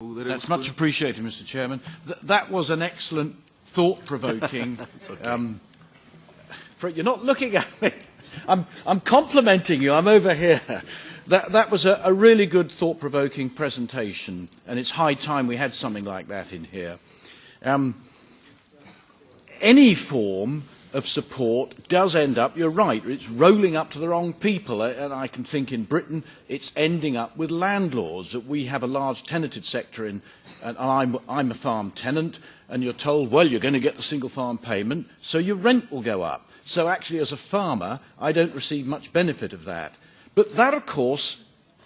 That's much appreciated, Mr. Chairman. That was an excellent, thought-provoking. You're not looking at me. I'm complimenting you. I'm over here. That was a really good, thought-provoking presentation, and it's high time we had something like that in here. Any form of support does end up, you're right, it's rolling up to the wrong people. And I can think in Britain, it's ending up with landlords. That we have a large tenanted sector, and I'm a farm tenant, and you're told, well, you're going to get the single farm payment, so your rent will go up. So actually, as a farmer, I don't receive much benefit of that. But that, of course,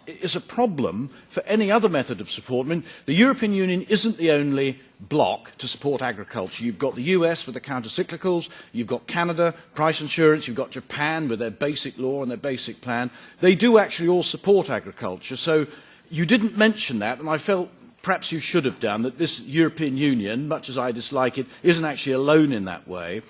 is a problem for any other method of support. I mean, the European Union isn't the only bloc to support agriculture. You've got the US with the counter-cyclicals, you've got Canada, price insurance, you've got Japan with their basic law and their basic plan. They do actually all support agriculture. So you didn't mention that, and I felt perhaps you should have done, that this European Union, much as I dislike it, isn't actually alone in that way.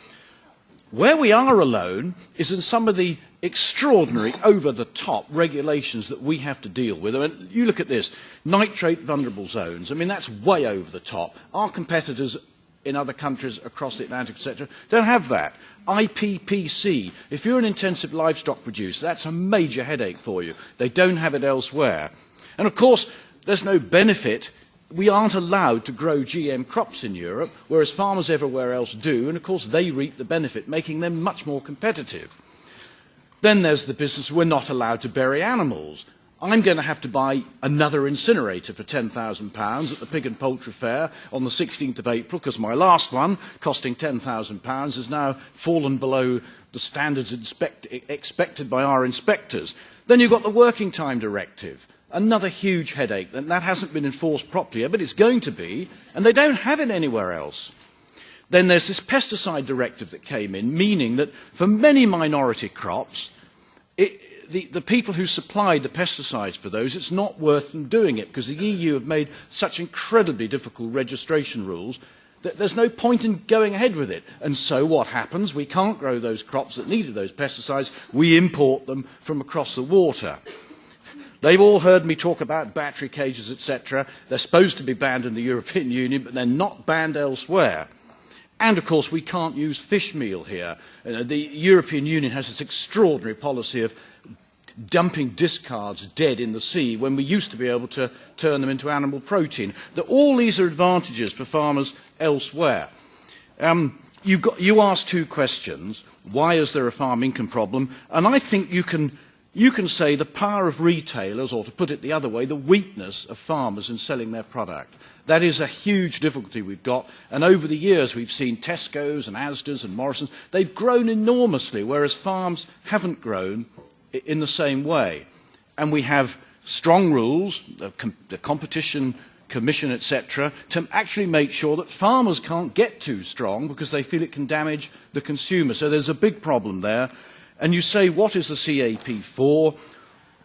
Where we are alone is in some of the extraordinary, over-the-top regulations that we have to deal with. I mean, you look at this, nitrate vulnerable zones. I mean, that's way over the top. Our competitors in other countries across the Atlantic, etc., don't have that. IPPC, if you're an intensive livestock producer, that's a major headache for you. They don't have it elsewhere. And of course, there's no benefit. We aren't allowed to grow GM crops in Europe, whereas farmers everywhere else do, and of course they reap the benefit, making them much more competitive. Then there's the business, we're not allowed to bury animals. I'm going to have to buy another incinerator for £10,000 at the Pig and Poultry Fair on the 16th of April, because my last one, costing £10,000, has now fallen below the standards expected by our inspectors. Then you've got the Working Time Directive. Another huge headache, and that hasn't been enforced properly, but it's going to be, and they don't have it anywhere else. Then there's this pesticide directive that came in, meaning that for many minority crops, the people who supplied the pesticides for those, it's not worth them doing it, because the EU have made such incredibly difficult registration rules that there's no point in going ahead with it. And so what happens? We can't grow those crops that needed those pesticides. We import them from across the water. They've all heard me talk about battery cages, etc. They're supposed to be banned in the European Union, but they're not banned elsewhere. And, of course, we can't use fish meal here. The European Union has this extraordinary policy of dumping discards dead in the sea when we used to be able to turn them into animal protein. All these are advantages for farmers elsewhere. You asked two questions. Why is there a farm income problem? And I think you can say the power of retailers, or to put it the other way, the weakness of farmers in selling their product. That is a huge difficulty we've got, and over the years we've seen Tesco's and Asda's and Morrison's, they've grown enormously, whereas farms haven't grown in the same way. And we have strong rules, the Competition Commission, etc., to actually make sure that farmers can't get too strong because they feel it can damage the consumer. So there's a big problem there. And you say, what is the CAP for?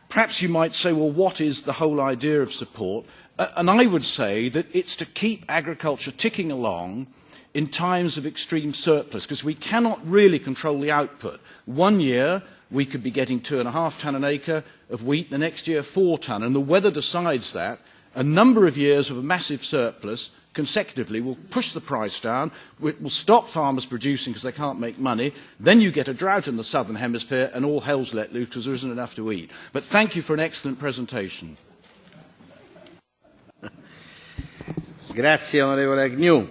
Perhaps you might say, well, what is the whole idea of support? And I would say that it's to keep agriculture ticking along in times of extreme surplus, because we cannot really control the output. 1 year, we could be getting 2.5 tonne an acre of wheat, the next year 4 tonne, and the weather decides that. A number of years of a massive surplus consecutively will push the price down, will stop farmers producing because they can't make money. Then you get a drought in the southern hemisphere and all hell's let loose because there isn't enough to eat. But thank you for an excellent presentation. Grazie onorevole Agnew.